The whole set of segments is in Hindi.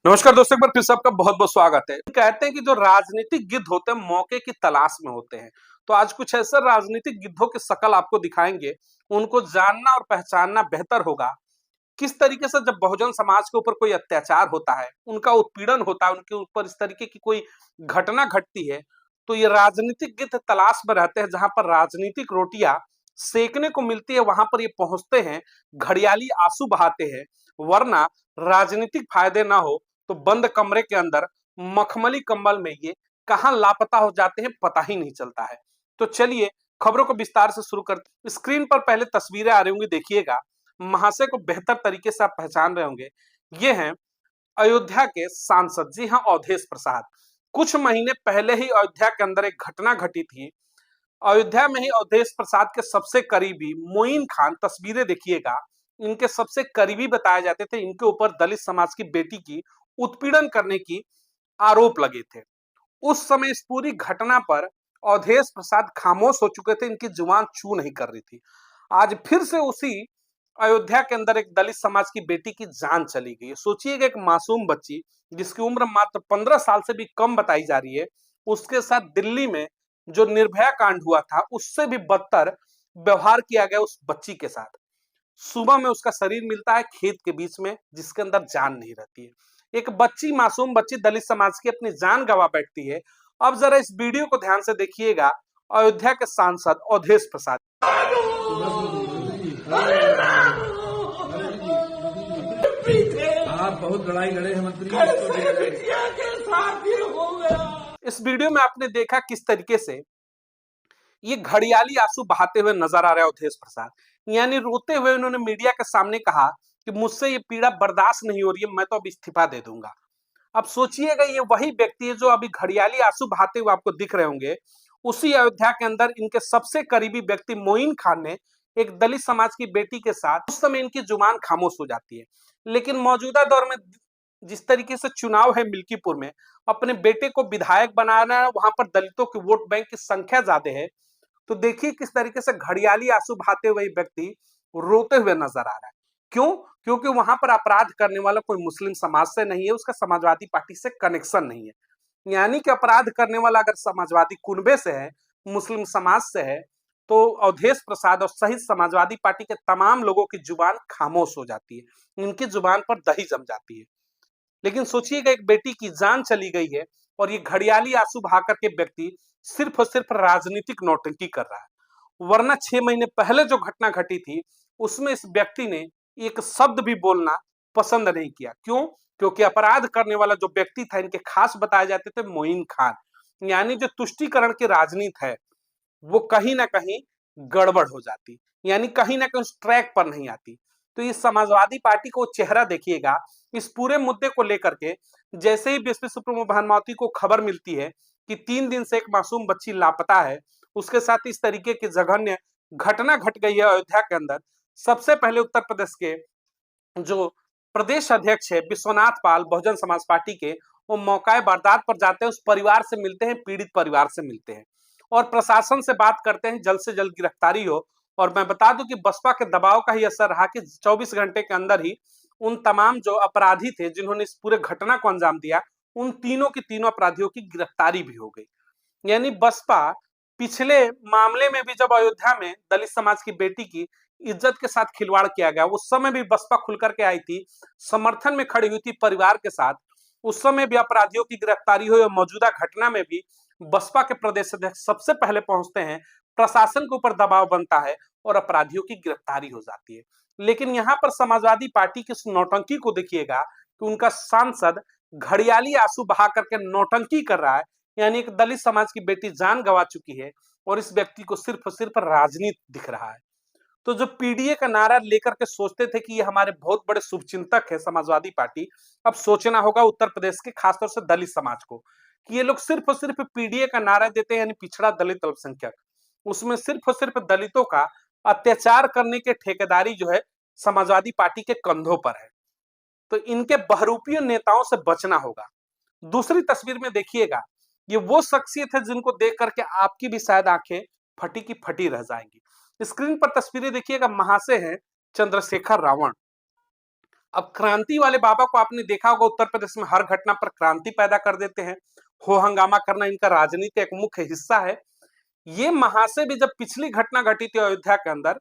नमस्कार दोस्तों, एक बार फिर सबका बहुत बहुत स्वागत है। कहते हैं कि जो राजनीतिक गिद्ध होते हैं मौके की तलाश में होते हैं। तो आज कुछ ऐसे राजनीतिक गिद्धों की शकल आपको दिखाएंगे। उनको जानना और पहचानना बेहतर होगा। किस तरीके से जब बहुजन समाज के ऊपर कोई अत्याचार होता है, उनका उत्पीड़न होता है, उनके ऊपर इस तरीके की कोई घटना घटती है, तो ये राजनीतिक गिद्ध तलाश में रहते हैं। जहां पर राजनीतिक रोटियां सेकने को मिलती है, वहां पर ये पहुंचते हैं, घड़ियाली आंसू बहाते हैं। वरना राजनीतिक फायदे ना हो तो बंद कमरे के अंदर मखमली कंबल में ये कहां लापता हो जाते हैं, पता ही नहीं चलता है। तो चलिए खबरों को विस्तार से शुरू करते। स्क्रीन पर पहले तस्वीरें आ रही होंगी, देखिएगा। महाशय को बेहतर तरीके से आप पहचान रहे होंगे। ये हैं अयोध्या के सांसद, जी हाँ, अवधेश प्रसाद। कुछ महीने पहले ही अयोध्या के अंदर एक घटना घटी थी। अयोध्या में ही अवधेश प्रसाद के सबसे करीबी मोइन खान, तस्वीरें देखिएगा, इनके सबसे करीबी बताए जाते थे। इनके ऊपर दलित समाज की बेटी की उत्पीड़न करने की आरोप लगे थे। उस समय इस पूरी घटना पर अवधेश प्रसाद खामोश हो चुके थे, इनकी जुबान चू नहीं कर रही थी। आज फिर से उसी अयोध्या के अंदर एक दलित समाज की बेटी की जान चली गई। सोचिएगा, एक मासूम बच्ची जिसकी उम्र मात्र 15 साल से भी कम बताई जा रही है, उसके साथ दिल्ली में जो निर्भया कांड हुआ था, उससे भी बदतर व्यवहार किया गया उस बच्ची के साथ। सुबह में उसका शरीर मिलता है खेत के बीच में, जिसके अंदर जान नहीं रहती है। एक बच्ची, मासूम बच्ची दलित समाज की अपनी जान गंवा बैठती है। अब जरा इस वीडियो को ध्यान से देखिएगा। अयोध्या के सांसद अवधेश प्रसाद। आप बहुत लड़ाई लड़े हैं मंत्री। इस वीडियो में आपने देखा किस तरीके से ये घड़ियाली आंसू बहाते हुए नजर आ रहे हैं अवधेश प्रसाद। यानी रोते हुए उन्होंने मीडिया के सामने कहा कि मुझसे ये पीड़ा बर्दाश्त नहीं हो रही है, मैं तो अब इस्तीफा दे दूंगा। अब सोचिएगा, ये वही व्यक्ति है जो अभी घड़ियाली आंसू बहाते हुए आपको दिख रहे होंगे। उसी अयोध्या के अंदर इनके सबसे करीबी व्यक्ति मोइन खान ने एक दलित समाज की बेटी के साथ, उस समय इनकी जुबान खामोश हो जाती है। लेकिन मौजूदा दौर में जिस तरीके से चुनाव है मिल्कीपुर में, अपने बेटे को विधायक बनाना है, वहां पर दलितों की वोट बैंक की संख्या ज्यादा है। तो देखिए किस तरीके से घड़ियाली आंसू बहाते हुए व्यक्ति रोते हुए नजर आ रहा है। क्यों? क्योंकि वहां पर अपराध करने वाला कोई मुस्लिम समाज से नहीं है, उसका समाजवादी पार्टी से कनेक्शन नहीं है। यानी कि अपराध करने वाला अगर समाजवादी कुनबे से है, मुस्लिम समाज से है, तो अवधेश प्रसाद और सहित समाजवादी पार्टी के तमाम लोगों की जुबान खामोश हो जाती है, इनकी जुबान पर दही जम जाती है। लेकिन सोचिएगा, एक बेटी की जान चली गई है और ये घड़ियाली आंसू बहा करके व्यक्ति सिर्फ और सिर्फ राजनीतिक नौटंकी कर रहा है। वरना 6 महीने पहले जो घटना घटी थी, उसमें इस व्यक्ति ने एक शब्द भी बोलना पसंद नहीं किया। क्यों? क्योंकि अपराध करने वाला जो व्यक्ति था, इनके खास बताए जाते थे मोइन खान। यानी जो तुष्टीकरण की राजनीति है, वो कहीं ना कहीं गड़बड़ हो जाती, यानी कहीं ना कहीं उस ट्रैक पर नहीं आती। तो इस समाजवादी पार्टी को चेहरा देखिएगा इस पूरे मुद्दे को लेकर के। जैसे ही बीएसपी सुप्रीमो भानुमति को खबर मिलती है कि 3 दिन से एक मासूम बच्ची लापता है, उसके साथ इस तरीके की जघन्य घटना घट गई है अयोध्या के अंदर, सबसे पहले उत्तर प्रदेश के जो प्रदेश अध्यक्ष है विश्वनाथ पाल, बहुजन समाज पार्टी के, वो मौकाए वारदात पर जाते हैं, उस परिवार से मिलते हैं, पीड़ित परिवार से मिलते हैं और प्रशासन से बात करते हैं जल्द से जल्द गिरफ्तारी हो। और मैं बता दूं कि बसपा के दबाव का ही असर रहा कि 24 घंटे के अंदर ही उन तमाम जो अपराधी थे जिन्होंने इस पूरे घटना को अंजाम दिया, उन तीनों की तीनों अपराधियों की गिरफ्तारी भी हो गई। यानी बसपा पिछले मामले में भी, जब अयोध्या में दलित समाज की बेटी की इज्जत के साथ खिलवाड़ किया गया, उस समय भी बसपा खुल करके आई थी, समर्थन में खड़ी हुई थी परिवार के साथ। उस समय भी अपराधियों की गिरफ्तारी हुई और मौजूदा घटना में भी बसपा के प्रदेश अध्यक्ष सबसे पहले पहुंचते हैं, प्रशासन के ऊपर दबाव बनता है और अपराधियों की गिरफ्तारी हो जाती है। लेकिन यहाँ पर समाजवादी पार्टी की नौटंकी को देखिएगा कि उनका सांसद घड़ियाली आंसू बहा करके नौटंकी कर रहा है। यानी एक दलित समाज की बेटी जान गंवा चुकी है और इस व्यक्ति को सिर्फ और सिर्फ राजनीति दिख रहा है। तो जो पीडीए का नारा लेकर के सोचते थे कि ये हमारे बहुत बड़े शुभचिंतक है समाजवादी पार्टी, अब सोचना होगा उत्तर प्रदेश के खासतौर से दलित समाज को कि ये लोग सिर्फ और सिर्फ पीडीए का नारा देते हैं, यानी पिछड़ा दलित अल्पसंख्यक, उसमें सिर्फ और सिर्फ दलितों का अत्याचार करने के ठेकेदारी जो है समाजवादी पार्टी के कंधों पर है। तो इनके बहरूपियों नेताओं से बचना होगा। दूसरी तस्वीर में देखिएगा, ये वो शख्सियत है जिनको देख करके आपकी भी शायद आंखें फटी की फटी रह जाएंगी। स्क्रीन पर तस्वीरें देखिएगा, महाशय हैं चंद्रशेखर रावण। अब क्रांति वाले बाबा को आपने देखा होगा, उत्तर प्रदेश में हर घटना पर क्रांति पैदा कर देते हैं। हो हंगामा करना इनका राजनीति एक मुख्य हिस्सा है। ये महाशय भी जब पिछली घटना घटी थी अयोध्या के अंदर,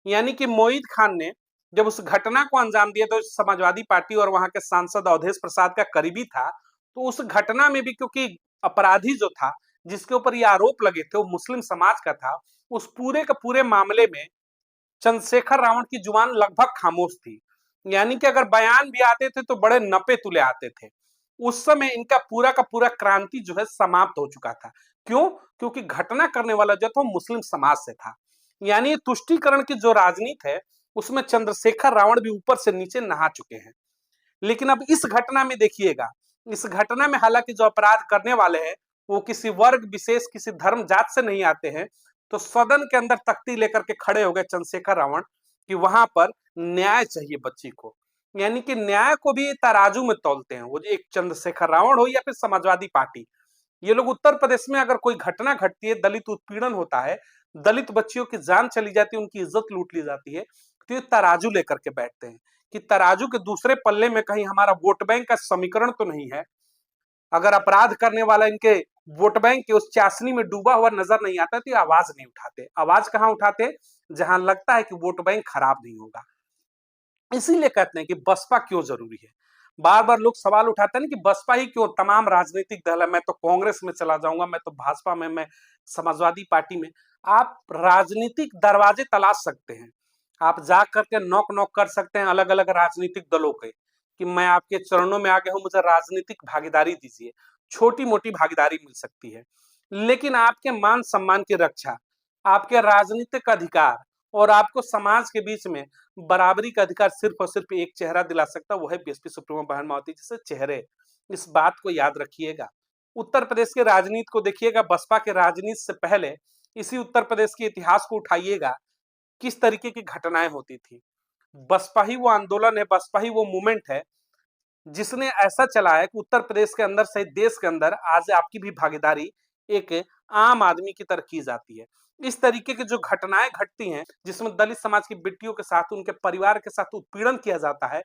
यानी कि मोईद खान ने जब उस घटना को अंजाम दिया तो समाजवादी पार्टी और वहां के सांसद अवधेश प्रसाद का करीबी था, तो उस घटना में भी क्योंकि अपराधी जो था जिसके ऊपर ये आरोप लगे थे वो मुस्लिम समाज का था, उस पूरे के पूरे मामले में चंद्रशेखर रावण की जुबान लगभग खामोश थी। यानी कि अगर बयान भी आते थे तो बड़े नपे तुले आते थे। उस समय इनका पूरा का पूरा क्रांति जो है समाप्त हो चुका था। क्यों? क्योंकि घटना करने वाला जो था मुस्लिम समाज से था। यानी तुष्टीकरण की जो राजनीति है उसमें चंद्रशेखर रावण भी ऊपर से नीचे नहा चुके हैं। लेकिन अब इस घटना में देखिएगा, इस घटना में हालांकि जो अपराध करने वाले हैं वो किसी वर्ग विशेष, किसी धर्म जात से नहीं आते हैं, तो सदन के अंदर तख्ती लेकर के खड़े हो गए चंद्रशेखर रावण कि वहां पर न्याय चाहिए बच्ची को। यानी कि न्याय को भी तराजू में तौलते हैं, वो एक चंद्रशेखर रावण हो या फिर समाजवादी पार्टी। ये लोग उत्तर प्रदेश में अगर कोई घटना घटती है, दलित उत्पीड़न होता है, दलित बच्चियों की जान चली जाती है, उनकी इज्जत लूट ली जाती है, तो ये तराजू लेकर के बैठते हैं कि तराजू के दूसरे पल्ले में कहीं हमारा वोट बैंक का समीकरण तो नहीं है। अगर अपराध करने वाला इनके वोट बैंक के उस चाशनी में डूबा हुआ नजर नहीं आता तो ये आवाज नहीं उठाते। आवाज कहां उठाते? जहां लगता है कि वोट बैंक खराब नहीं होगा। इसीलिए कहते हैं कि बसपा क्यों जरूरी है। बार बार लोग सवाल उठाते हैं कि बसपा ही क्यों, तमाम राजनीतिक दल है, मैं तो कांग्रेस में चला जाऊंगा, मैं तो भाजपा में, मैं समाजवादी पार्टी में। आप राजनीतिक दरवाजे तलाश सकते हैं, आप जा करके नॉक नॉक कर सकते हैं अलग अलग राजनीतिक दलों के कि मैं आपके चरणों में आ गया हूं, मुझे राजनीतिक भागीदारी दीजिए। छोटी मोटी भागीदारी मिल सकती है, लेकिन आपके मान सम्मान की रक्षा, आपके राजनीतिक अधिकार और आपको समाज के बीच में बराबरी का अधिकार सिर्फ और सिर्फ एक चेहरा दिला सकता है, वो है बीएसपी सुप्रीमो बहन मायावती जैसे चेहरे। इस बात को याद रखिएगा। उत्तर प्रदेश की राजनीति को देखिएगा, बसपा के राजनीति से पहले इसी उत्तर प्रदेश के इतिहास को उठाइएगा, किस तरीके की घटनाएं होती थी। बसपा ही वो आंदोलन है, बसपा ही वो मूवमेंट है जिसने ऐसा चलाया कि उत्तर प्रदेश के अंदर सहित देश के अंदर आज आपकी भी भागीदारी एक आम आदमी की तरह की जाती है। इस तरीके की जो घटनाएं घटती हैं जिसमें दलित समाज की बेटियों के साथ, उनके परिवार के साथ उत्पीड़न किया जाता है,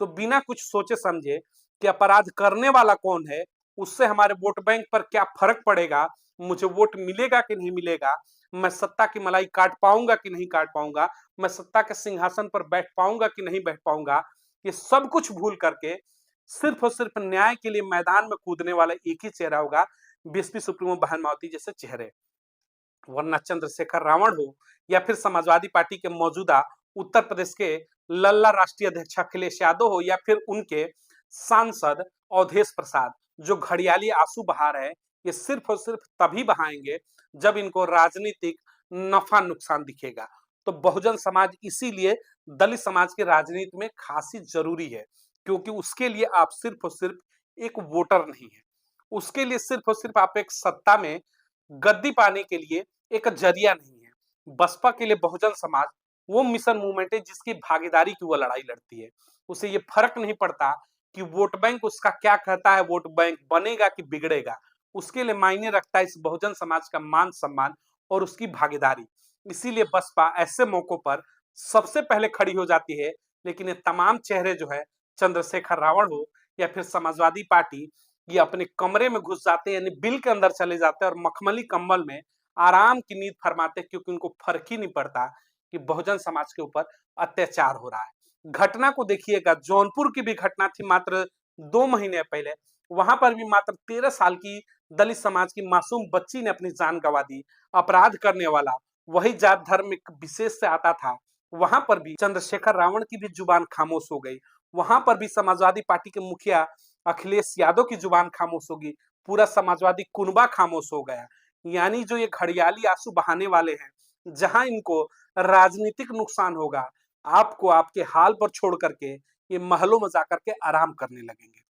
तो बिना कुछ सोचे समझे कि अपराध करने वाला कौन है, उससे हमारे वोट बैंक पर क्या फर्क पड़ेगा, मुझे वोट मिलेगा कि नहीं मिलेगा, मैं सत्ता की मलाई काट पाऊंगा कि नहीं काट पाऊंगा, मैं सत्ता के सिंहासन पर बैठ पाऊंगा कि नहीं बैठ पाऊंगा, ये सब कुछ भूल करके सिर्फ और सिर्फ न्याय के लिए मैदान में कूदने वाला एक ही चेहरा होगा, बीएसपी सुप्रीमो बहन मायावती जैसे चेहरे। वरना चंद्रशेखर रावण हो या फिर समाजवादी पार्टी के मौजूदा उत्तर प्रदेश के लल्ला राष्ट्रीय अध्यक्ष अखिलेश यादव हो या फिर उनके सांसद अवधेश प्रसाद, जो घड़ियाली आंसू बहा रहे हैं, ये सिर्फ और सिर्फ तभी बहाएंगे जब इनको राजनीतिक नफा नुकसान दिखेगा। तो बहुजन समाज इसीलिए दलित समाज की राजनीति में खासी जरूरी है, क्योंकि उसके लिए आप सिर्फ और सिर्फ एक वोटर नहीं है, उसके लिए सिर्फ और सिर्फ आप एक सत्ता में गद्दी पाने के लिए एक जरिया नहीं है। बसपा के लिए बहुजन समाज वो मिशन मूवमेंट है जिसकी भागीदारी की वो लड़ाई लड़ती है। उसे ये फर्क नहीं पड़ता कि वोट बैंक उसका क्या कहता है, वोट बैंक बनेगा कि बिगड़ेगा। उसके लिए मायने रखता है इस बहुजन समाज का मान सम्मान और उसकी भागीदारी। इसीलिए बसपा ऐसे मौकों पर सबसे पहले खड़ी हो जाती है। लेकिन ये तमाम चेहरे जो है, चंद्रशेखर रावण हो या फिर समाजवादी पार्टी, ये अपने कमरे में घुस जाते हैं, यानी बिल के अंदर चले जाते हैं और मखमली कंबल में आराम की नींद फरमाते हैं, क्योंकि उनको फर्क ही नहीं पड़ता कि बहुजन समाज के ऊपर अत्याचार हो रहा है। घटना को देखिएगा, जौनपुर की भी घटना थी मात्र 2 महीने पहले। वहां पर भी मात्र 13 साल की दलित समाज की मासूम बच्ची ने अपनी जान गंवा दी। अपराध करने वाला वही जात धर्म विशेष से आता था। वहां पर भी चंद्रशेखर रावण की भी जुबान खामोश हो गई। वहां पर भी समाजवादी पार्टी के मुखिया अखिलेश यादव की जुबान खामोश होगी। पूरा समाजवादी कुनबा खामोश हो गया। यानी जो ये घड़ियाली आंसू बहाने वाले हैं, जहां इनको राजनीतिक नुकसान होगा, आपको आपके हाल पर छोड़ करके ये महलों में जाकर के आराम करने लगेंगे।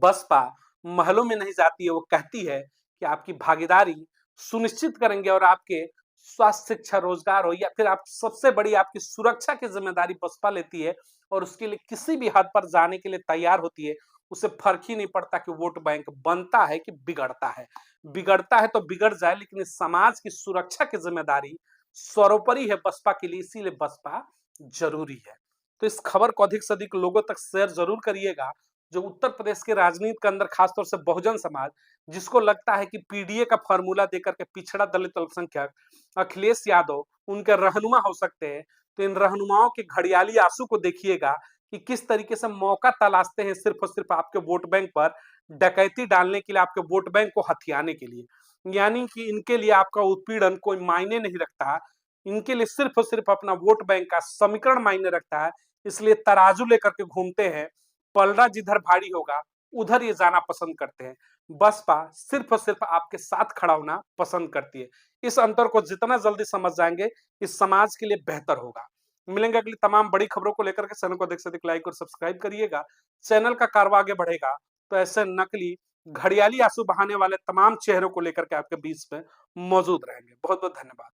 बसपा महलों में नहीं जाती है, वो कहती है कि आपकी भागीदारी सुनिश्चित करेंगे और आपके स्वास्थ्य, शिक्षा, रोजगार हो या फिर आप सबसे बड़ी आपकी सुरक्षा की जिम्मेदारी बसपा लेती है और उसके लिए किसी भी हद पर जाने के लिए तैयार होती है। उसे फर्क ही नहीं पड़ता कि वोट बैंक बनता है कि बिगड़ता है। बिगड़ता है तो बिगड़ जाए, लेकिन इस समाज की सुरक्षा की जिम्मेदारी सर्वोपरि है बसपा के लिए, इसीलिए बसपा जरूरी है। तो इस खबर को अधिक से अधिक लोगों तक शेयर जरूर करिएगा। जो उत्तर प्रदेश के राजनीति के अंदर खासतौर से बहुजन समाज, जिसको लगता है कि पीडीए का फॉर्मूला देकर के पिछड़ा दलित अल्पसंख्यक अखिलेश यादव उनके रहनुमा हो सकते हैं, तो इन रहनुमाओं के घड़ियाली आंसू को देखिएगा कि किस तरीके से मौका तलाशते हैं सिर्फ और सिर्फ आपके वोट बैंक पर डकैती डालने के लिए, आपके वोट बैंक को हथियाने के लिए। यानी कि इनके लिए आपका उत्पीड़न कोई मायने नहीं रखता, इनके लिए सिर्फ और सिर्फ अपना वोट बैंक का समीकरण मायने रखता है। इसलिए तराजू लेकर के घूमते हैं, पलड़ा जिधर भारी होगा उधर ये जाना पसंद करते हैं। बसपा सिर्फ और सिर्फ आपके साथ खड़ा होना पसंद करती है। इस अंतर को जितना जल्दी समझ जाएंगे, इस समाज के लिए बेहतर होगा। मिलेंगे अगली तमाम बड़ी खबरों को लेकर के। चैनल को अधिक से अधिक लाइक और सब्सक्राइब करिएगा। चैनल का कारवा आगे बढ़ेगा तो ऐसे नकली घड़ियाली आंसू बहाने वाले तमाम चेहरों को लेकर के आपके बीच में मौजूद रहेंगे। बहुत बहुत धन्यवाद।